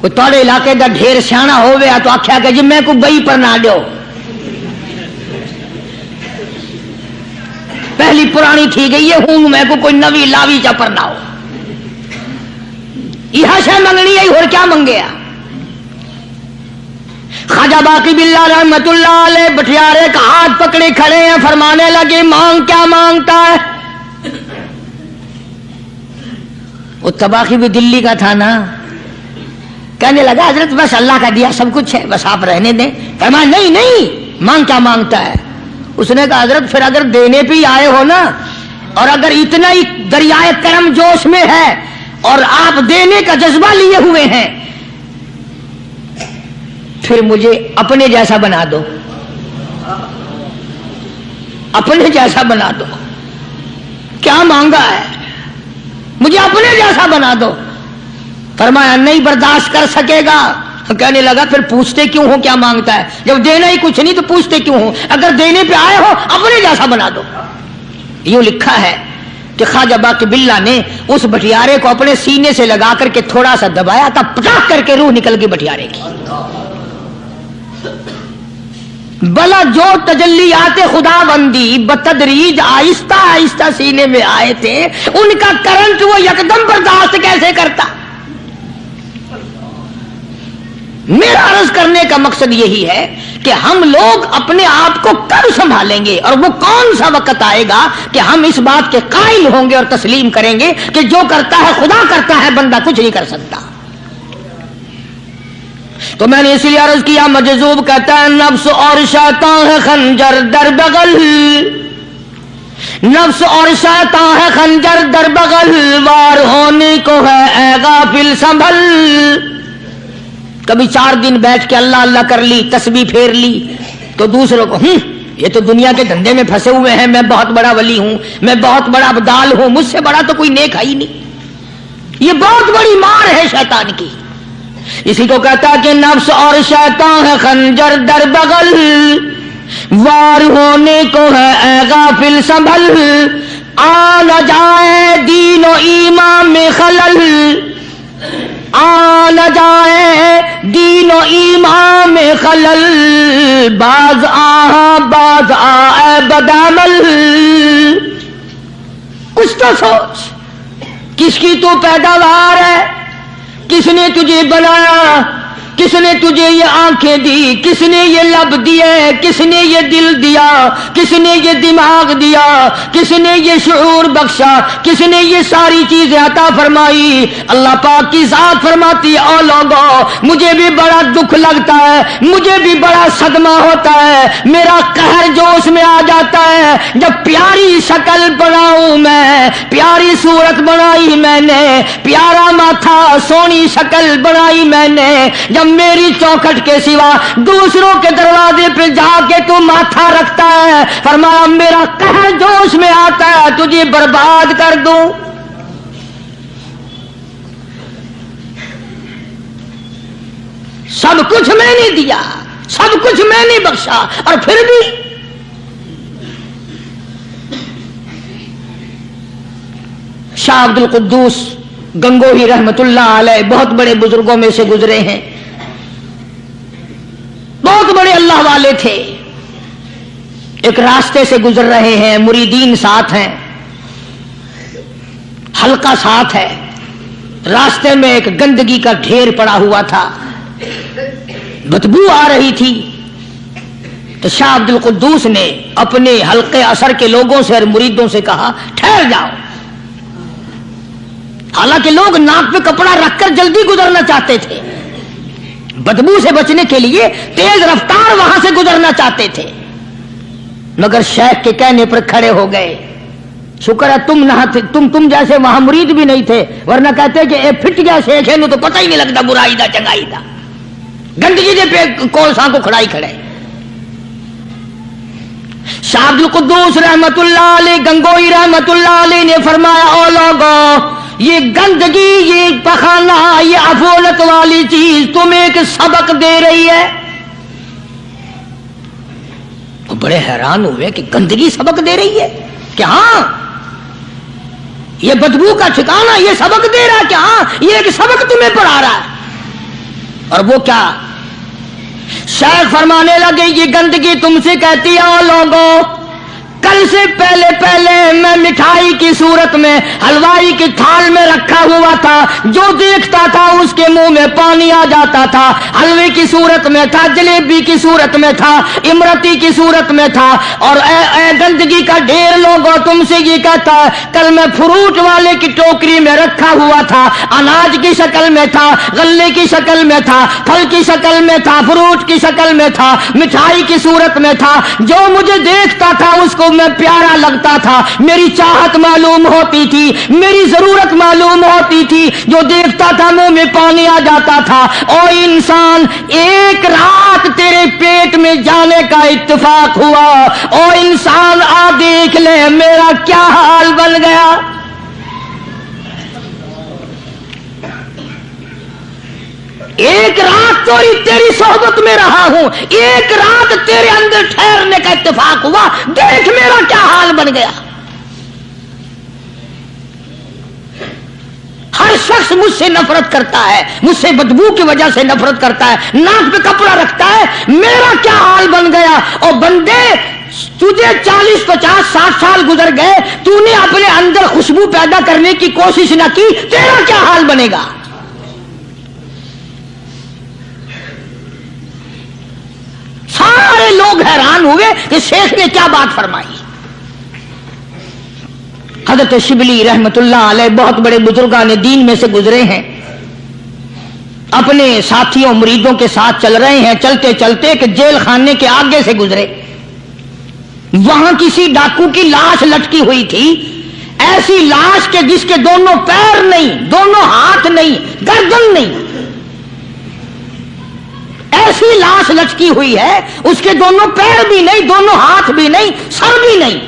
کوئی تھوڑے علاقے کا ڈھیر سیاح ہویا تو آخیا کہ جی میں کو بئی پر نہ دو، پہلی پرانی تھی گئی ہے ہوں میں کو کوئی نوی لاوی چا پر نہ ہو، یہ شے منگنی ہے اور کیا منگیا۔ خواجہ باقی باللہ رحمت اللہ علیہ بٹیارے کا ہاتھ پکڑے کھڑے ہیں، فرمانے لگے مانگ کیا مانگتا ہے؟ وہ تباخی بھی دلی کا تھا نا، کہنے لگا حضرت بس اللہ کا دیا سب کچھ ہے، بس آپ رہنے دیں۔ فرمایا نہیں نہیں، مانگ کیا مانگتا ہے؟ اس نے کہا حضرت پھر اگر دینے پہ ہی آئے ہو نا، اور اگر اتنا ہی دریائے کرم جوش میں ہے اور آپ دینے کا جذبہ لیے ہوئے ہیں، پھر مجھے اپنے جیسا بنا دو، اپنے جیسا بنا دو۔ کیا مانگا ہے؟ مجھے اپنے جیسا بنا دو۔ فرمایا نہیں برداشت کر سکے گا۔ کہنے لگا پھر پوچھتے کیوں ہو کیا مانگتا ہے؟ جب دینا ہی کچھ نہیں تو پوچھتے کیوں ہو؟ اگر دینے پہ آئے ہو اپنے جیسا بنا دو۔ یوں لکھا ہے کہ خواجہ باقی باللہ نے اس بٹیارے کو اپنے سینے سے لگا کر کے تھوڑا سا دبایا تھا، پٹاخ کر کے روح نکل گئی بٹیارے کی۔ بلا جو تجلیات خدا بندی بتدریج آہستہ آہستہ سینے میں آئے تھے، ان کا کرنٹ وہ یکدم برداشت کیسے کرتا؟ میرا عرض کرنے کا مقصد یہی ہے کہ ہم لوگ اپنے آپ کو کب سنبھالیں گے، اور وہ کون سا وقت آئے گا کہ ہم اس بات کے قائل ہوں گے اور تسلیم کریں گے کہ جو کرتا ہے خدا کرتا ہے، بندہ کچھ نہیں کر سکتا۔ تو میں نے اس لیے عرض کیا، مجذوب کہتا ہے نفس اور شیطان ہے خنجر در بغل، نفس اور شیطان ہے خنجر در بغل، وار ہونے کو ہے اے غافل سنبھل۔ کبھی 4 دن بیٹھ کے اللہ اللہ کر لی، تسبیح پھیر لی، تو دوسروں کو یہ تو دنیا کے دھندے میں پھنسے ہوئے ہیں، میں بہت بڑا ولی ہوں، میں بہت بڑا ابدال ہوں، مجھ سے بڑا تو کوئی نیک ہے ہی نہیں۔ یہ بہت بڑی مار ہے شیطان کی۔ اسی کو کہتا کہ نفس اور شیطان ہے خنجر در بغل، وار ہونے کو ہے اے غافل سنبھل، آ نہ جائے دین و ایمان میں خلل، آ نہ جائے دین و ایمان میں خلل، باز باز آئے بدعمل۔ کچھ تو سوچ، کس کی تو پیداوار ہے؟ کس نے تجھے بنایا؟ کس نے تجھے یہ آنکھیں دی؟ کس نے یہ لب دیے؟ کس نے یہ دل دیا؟ کس نے یہ دماغ دیا؟ کس نے یہ شعور بخشا؟ کس نے یہ ساری چیزیں عطا فرمائی؟ اللہ پاک کی ذات فرماتی ہے او لوگوں، مجھے بھی بڑا دکھ لگتا ہے، مجھے بھی بڑا صدمہ ہوتا ہے، میرا قہر جوش میں آ جاتا ہے جب پیاری شکل بناؤں میں، پیاری صورت بنائی میں نے، پیارا ماتھا سونی شکل بنائی میں نے، جب میری چوکھٹ کے سوا دوسروں کے دروازے پہ جا کے تو ماتھا رکھتا ہے، فرمایا میرا قہر جوش میں آتا ہے تجھے برباد کر دوں۔ سب کچھ میں نے دیا، سب کچھ میں نے بخشا، اور پھر بھی شاہ عبد القدوس گنگوہی رحمت اللہ علیہ بہت بڑے بزرگوں میں سے گزرے ہیں، بہت بڑے اللہ والے تھے۔ ایک راستے سے گزر رہے ہیں، مریدین ساتھ ہیں، حلقہ ساتھ ہے، راستے میں ایک گندگی کا ڈھیر پڑا ہوا تھا، بدبو آ رہی تھی، تو شاہ عبد القدوس نے اپنے حلقے اثر کے لوگوں سے اور مریدوں سے کہا ٹھہر جاؤ۔ حالانکہ لوگ ناک پہ کپڑا رکھ کر جلدی گزرنا چاہتے تھے، بدبو سے بچنے کے لیے تیز رفتار وہاں سے گزرنا چاہتے تھے، مگر شیخ کے کہنے پر کھڑے ہو گئے۔ شکر ہے تم نہ تھے، تم جیسے وہاں مرید بھی نہیں تھے، ورنہ کہتے کہ اے پھٹ گیا شیخ ہے، تو پتہ ہی نہیں لگتا برائی دا چنگائی دا، گندگی دے پہ کولساں کو کھڑائی کھڑے۔ شاہ عبد القدوس رحمت اللہ علیہ گنگوئی رحمت اللہ علیہ نے فرمایا او لوگوں، یہ گندگی، یہ پخانہ، یہ افولت والی چیز تمہیں ایک سبق دے رہی ہے۔ وہ بڑے حیران ہوئے کہ گندگی سبق دے رہی ہے کہ ہاں یہ بدبو کا ٹھکانہ یہ سبق دے رہا ہے کہ ہاں یہ ایک سبق تمہیں پڑھا رہا ہے۔ اور وہ کیا؟ شیخ فرمانے لگے یہ گندگی تم سے کہتی ہے لوگوں، کل سے پہلے میں مٹھائی کی صورت میں حلوائی کی تھال میں رکھا ہوا تھا، جو دیکھتا تھا اس کے منہ میں پانی آ جاتا تھا، حلوے کی صورت میں تھا، جلیبی کی صورت میں تھا، امرتی کی صورت میں تھا، اور اے گندگی کا ڈھیر لوگوں تم سے یہ کہتا ہے کل میں فروٹ والے کی ٹوکری میں رکھا ہوا تھا، اناج کی شکل میں تھا، غلے کی شکل میں تھا، پھل کی شکل میں تھا، فروٹ کی شکل میں تھا، مٹھائی کی صورت میں تھا، جو مجھے دیکھتا تھا اس کو میں پیارا لگتا تھا، میری چاہت معلوم ہوتی تھی، میری ضرورت معلوم ہوتی تھی، جو دیکھتا تھا منہ میں پانی آ جاتا تھا۔ او انسان، ایک رات تیرے پیٹ میں جانے کا اتفاق ہوا، او انسان آ دیکھ لے میرا کیا حال بن گیا۔ ایک رات تیری صحبت میں رہا ہوں، ایک رات تیرے اندر ٹھہرنے کا اتفاق ہوا، دیکھ میرا کیا حال بن گیا۔ ہر شخص مجھ سے نفرت کرتا ہے، مجھ سے بدبو کی وجہ سے نفرت کرتا ہے، ناک پہ کپڑا رکھتا ہے، میرا کیا حال بن گیا۔ اور بندے تجھے 40 50 60 سال گزر گئے، تو نے اپنے اندر خوشبو پیدا کرنے کی کوشش نہ کی، تیرا کیا حال بنے گا۔ سارے لوگ حیران ہوئے کہ شیخ نے کیا بات فرمائی۔ حضرت شبلی رحمت اللہ علیہ بہت بڑے بزرگان دین میں سے گزرے ہیں، اپنے ساتھیوں مریدوں کے ساتھ چل رہے ہیں، چلتے چلتے کہ جیل خانے کے آگے سے گزرے، وہاں کسی ڈاکو کی لاش لٹکی ہوئی تھی، ایسی لاش کے جس کے دونوں پیر نہیں، دونوں ہاتھ نہیں، گردن نہیں، ایسی لاش لٹکی ہوئی ہے، اس کے دونوں پیر بھی نہیں، دونوں ہاتھ بھی نہیں، سر بھی نہیں۔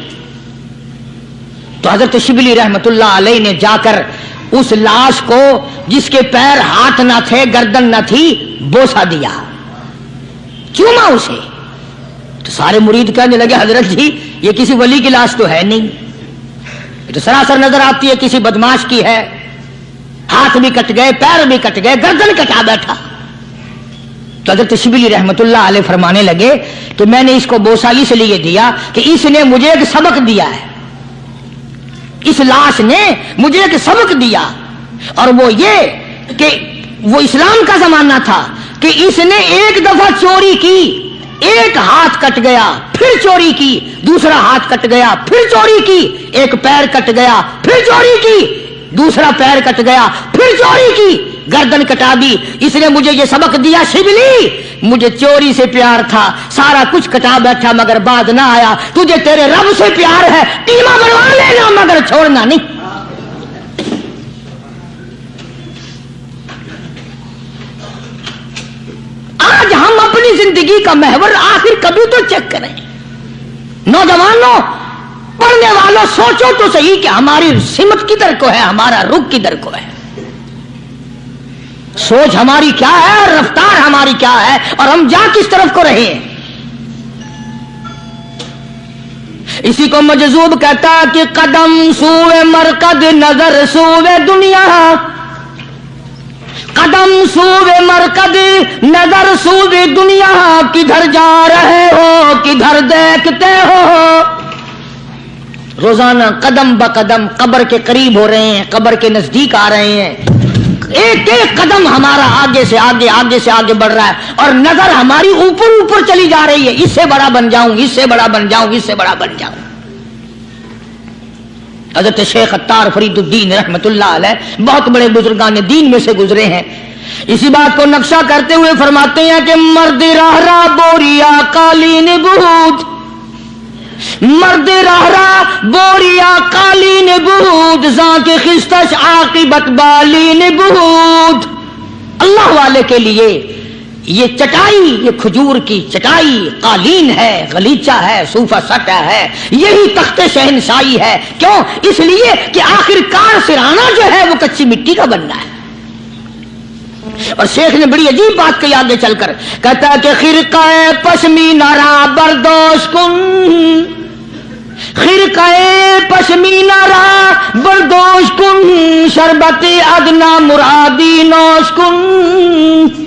تو حضرت شبلی رحمت اللہ علیہ نے جا کر اس لاش کو جس کے پیر ہاتھ نہ تھے، گردن نہ تھی، بوسا دیا، چوما اسے۔ تو سارے مرید کہنے لگے حضرت جی یہ کسی ولی کی لاش تو ہے نہیں، یہ تو سراسر نظر آتی ہے کسی بدماش کی ہے، ہاتھ بھی کٹ گئے، پیر بھی کٹ گئے، گردن کٹا بیٹھا۔ تو حضرت شبلی رحمت اللہ علیہ فرمانے لگے کہ میں نے اس کو بوسا اس لیے دیا کہ اس نے مجھے ایک سبق دیا ہے، اس لاش نے مجھے ایک سبق دیا، اور وہ یہ کہ وہ اسلام کا زمانہ تھا کہ اس نے ایک دفعہ چوری کی، ایک ہاتھ کٹ گیا، پھر چوری کی، دوسرا ہاتھ کٹ گیا، پھر چوری کی، ایک پیر کٹ گیا، پھر چوری کی، دوسرا پیر کٹ گیا، پھر چوری کی، گردن کٹا دی۔ اس نے مجھے یہ سبق دیا شبلی مجھے چوری سے پیار تھا، سارا کچھ کٹا بیٹھا مگر بعد نہ آیا، تجھے تیرے رب سے پیار ہے، ٹیما بنوا لینا مگر چھوڑنا نہیں۔ آج ہم اپنی زندگی کا محور آخر کبھی تو چیک کریں۔ نوجوانوں، پڑھنے والوں، سوچو تو صحیح کہ ہماری سمت کدھر کو ہے، ہمارا رخ کدھر کو ہے، سوچ ہماری کیا ہے اور رفتار ہماری کیا ہے، اور ہم جا کس طرف کو رہے ہیں۔ اسی کو مجذوب کہتا کہ قدم سوئے مرکز نظر سوئے دنیا، قدم سوئے مرکز نظر سوئے دنیا، کدھر جا رہے ہو کدھر دیکھتے ہو۔ روزانہ قدم بقدم قبر کے قریب ہو رہے ہیں، قبر کے نزدیک آ رہے ہیں، ایک ایک قدم ہمارا آگے سے آگے، آگے سے آگے بڑھ رہا ہے، اور نظر ہماری اوپر اوپر چلی جا رہی ہے، اس سے بڑا بن جاؤں، اس سے بڑا بن جاؤں، اس سے بڑا بن جاؤں۔ حضرت شیخ عطار فرید الدین رحمت اللہ علیہ بہت بڑے بزرگان دین میں سے گزرے ہیں، اسی بات کو نقشہ کرتے ہوئے فرماتے ہیں کہ مرد راہ راہ بوریا قالین بود، مرد راہ راہ بوریا قالین بود، زاں کے خستش عاقبت بالین بود۔ اللہ والے کے لیے یہ چٹائی، یہ کھجور کی چٹائی قالین ہے، غلیچہ ہے، صوفہ سٹا ہے، یہی تخت شہنشاہی ہے۔ کیوں؟ اس لیے کہ آخر کار سرانہ جو ہے وہ کچی مٹی کا بننا ہے۔ اور شیخ نے بڑی عجیب بات کہی آگے چل کر، کہتا ہے کہ خرقہ پشمینہ را بردوش کن، خرقہ پشمینہ را بردوش کن، شربت ادنا مرادی نوش کن۔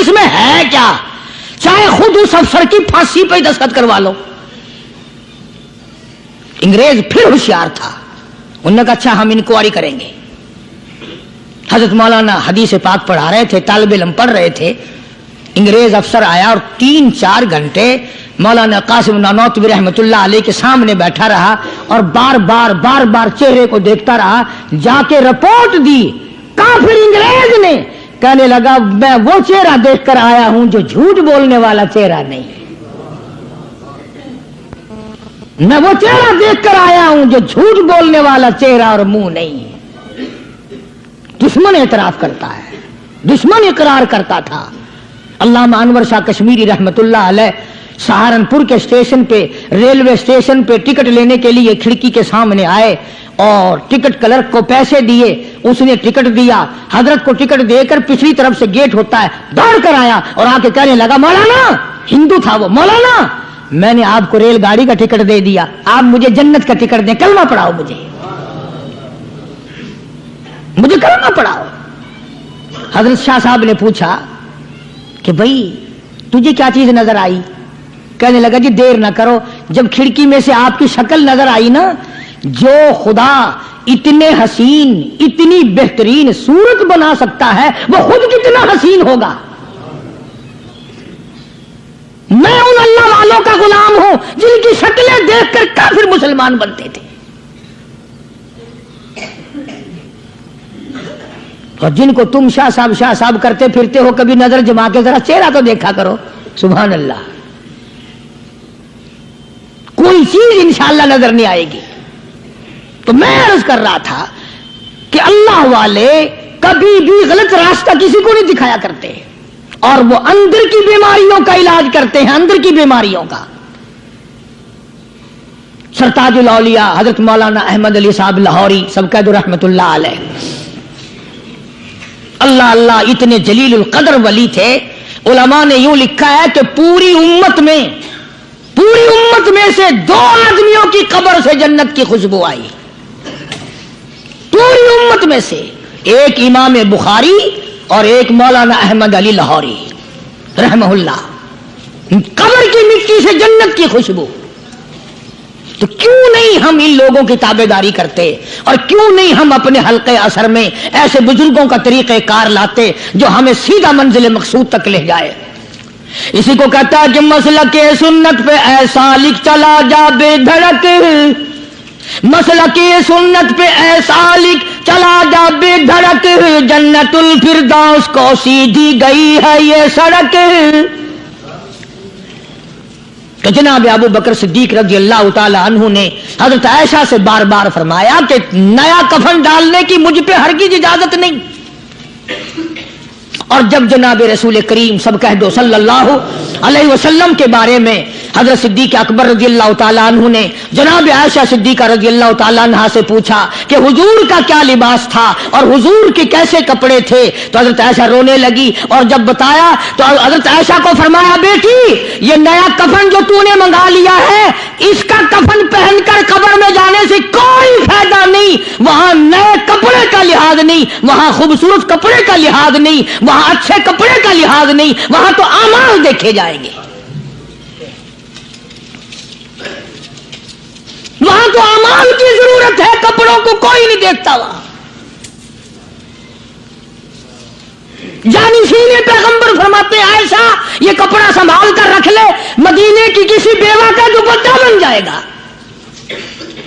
اس میں ہے کیا، چاہے خود اس افسر کی پھانسی پہ دستخط کروا لو۔ انگریز پھر ہوشیار تھا، انہوں نے کہا اچھا ہم انکوائری کریں گے۔ حضرت مولانا حدیث پاک پڑھا رہے تھے، طالب علم پڑھ رہے تھے، انگریز افسر آیا اور 3-4 گھنٹے مولانا قاسم نانوتوی رحمۃ اللہ علیہ کے سامنے بیٹھا رہا اور بار بار چہرے کو دیکھتا رہا، جا کے رپورٹ دی کافر انگریز نے، کہنے لگا میں وہ چہرہ دیکھ کر آیا ہوں جو جھوٹ بولنے والا چہرہ نہیں، میں وہ چہرہ دیکھ کر آیا ہوں جو جھوٹ بولنے والا چہرہ اور منہ نہیں ہے۔ دشمن اعتراف کرتا ہے، دشمن اقرار کرتا تھا۔ علامہ انور شاہ کشمیری رحمت اللہ علیہ سہارنپور کے اسٹیشن پہ، ریلوے اسٹیشن پہ ٹکٹ لینے کے لیے کھڑکی کے سامنے آئے اور ٹکٹ کلرک کو پیسے دیے، اس نے ٹکٹ دیا، حضرت کو ٹکٹ دے کر پچھلی طرف سے گیٹ ہوتا ہے، دوڑ کر آیا اور آ کے کہنے لگا مولانا، ہندو تھا وہ، مولانا میں نے آپ کو ریل گاڑی کا ٹکٹ دے دیا، آپ مجھے جنت کا ٹکٹ دیں، کلمہ پڑھاؤ، مجھے کلمہ پڑھاؤ۔ حضرت شاہ صاحب نے پوچھا کہ بھائی تجھے کیا چیز نظر آئی؟ کہنے لگا جی دیر نہ کرو، جب کھڑکی میں سے آپ کی شکل نظر آئی نا، جو خدا اتنے حسین اتنی بہترین صورت بنا سکتا ہے وہ خود کتنا حسین ہوگا۔ میں ان اللہ والوں کا غلام ہوں جن کی شکلیں دیکھ کر کافر مسلمان بنتے تھے، اور جن کو تم شاہ صاحب کرتے پھرتے ہو، کبھی نظر جما کے ذرا چہرہ تو دیکھا کرو۔ سبحان اللہ، کوئی چیز انشاءاللہ نظر نہیں آئے گی۔ تو میں عرض کر رہا تھا کہ اللہ والے کبھی بھی غلط راستہ کسی کو نہیں دکھایا کرتے، اور وہ اندر کی بیماریوں کا علاج کرتے ہیں، اندر کی بیماریوں کا۔ سرتاج الاولیاء حضرت مولانا احمد علی صاحب لاہوری سب قید رحمت اللہ علیہ، اللہ اللہ اتنے جلیل القدر ولی تھے۔ علماء نے یوں لکھا ہے کہ پوری امت میں سے 2 آدمیوں کی قبر سے جنت کی خوشبو آئی، پوری امت میں سے، ایک امام بخاری اور ایک مولانا احمد علی لاہوری رحمہ اللہ، قبر کی مٹی سے جنت کی خوشبو۔ تو کیوں نہیں ہم ان لوگوں کی تابع داری کرتے، اور کیوں نہیں ہم اپنے حلقے اثر میں ایسے بزرگوں کا طریقہ کار لاتے جو ہمیں سیدھا منزل مقصود تک لے جائے۔ اسی کو کہتا ہے کہ مسلک سنت پہ ایسا لکھ چلا جا بے دھڑک، مسلک سنت پہ ایسا لکھ چلا جا بے دھڑک، جنت الفردوس کو سیدھی گئی ہے یہ سڑک۔ تو جناب ابو بکر صدیق رضی اللہ تعالی عنہ نے حضرت عائشہ سے بار بار فرمایا کہ نیا کفن ڈالنے کی مجھ پہ ہرگز اجازت نہیں۔ اور جب جناب رسول کریم سب کہہ دو صلی اللہ علیہ وسلم کے بارے میں حضرت صدیق اکبر رضی اللہ تعالیٰ عنہ نے جناب عائشہ صدیقہ رضی اللہ تعالیٰ عنہ سے پوچھا کہ حضور کا کیا لباس تھا اور حضور کے کیسے کپڑے تھے، تو حضرت عائشہ رونے لگی، اور جب بتایا تو حضرت عائشہ کو فرمایا بیٹی یہ نیا کفن جو تو نے منگا لیا ہے، اس کا کفن پہن کر قبر میں جانے سے کوئی فائدہ نہیں، وہاں نئے کپڑے کا لحاظ نہیں، وہاں خوبصورت کپڑے کا لحاظ نہیں، وہاں اچھے کپڑے کا لحاظ نہیں، وہاں تو اعمال دیکھے جائیں گے، وہاں تو اعمال کی ضرورت ہے، کپڑوں کو کوئی نہیں دیکھتا وہاں۔ جانشین پیغمبر فرماتے ہیں عائشہ یہ کپڑا سنبھال کر رکھ لے، مدینے کی کسی بیوہ کا دوپٹہ بن جائے گا،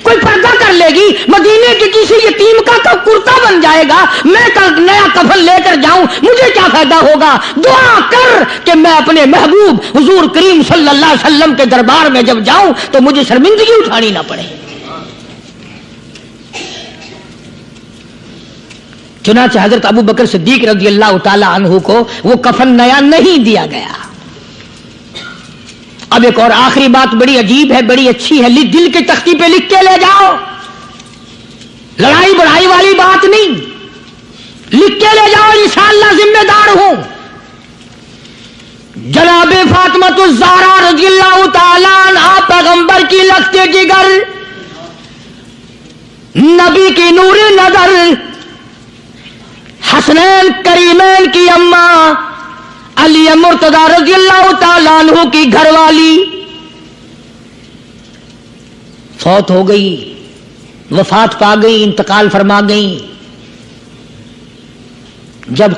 کوئی پردہ کر لے گی، مدینے کی کسی یتیم کا کرتا بن جائے گا، میں نیا کفن لے کر جاؤں مجھے کیا فائدہ ہوگا؟ دعا کر کہ میں اپنے محبوب حضور کریم صلی اللہ علیہ وسلم کے دربار میں جب جاؤں تو مجھے شرمندگی اٹھانی نہ پڑے۔ چنانچہ حضرت ابو بکر صدیق رضی اللہ تعالی عنہ کو وہ کفن نیا نہیں دیا گیا۔ اب ایک اور آخری بات بڑی عجیب ہے، بڑی اچھی ہے، دل کی تختی پہ لکھ کے لے جاؤ، لڑائی بڑھائی والی بات نہیں، لکھ کے لے جاؤ، انشاءاللہ ذمہ دار ہوں۔ جناب فاطمہ الزہرا رضی اللہ تعالیٰ عنہ پیغمبر کی لخت جگر، نبی کی نور نظر، حسنین کریمین کی اماں علی مرتضی رضی اللہ تعالیٰ عنہ کی گھر والی فوت ہو گئی، وفات پا گئی، انتقال فرما گئی. جب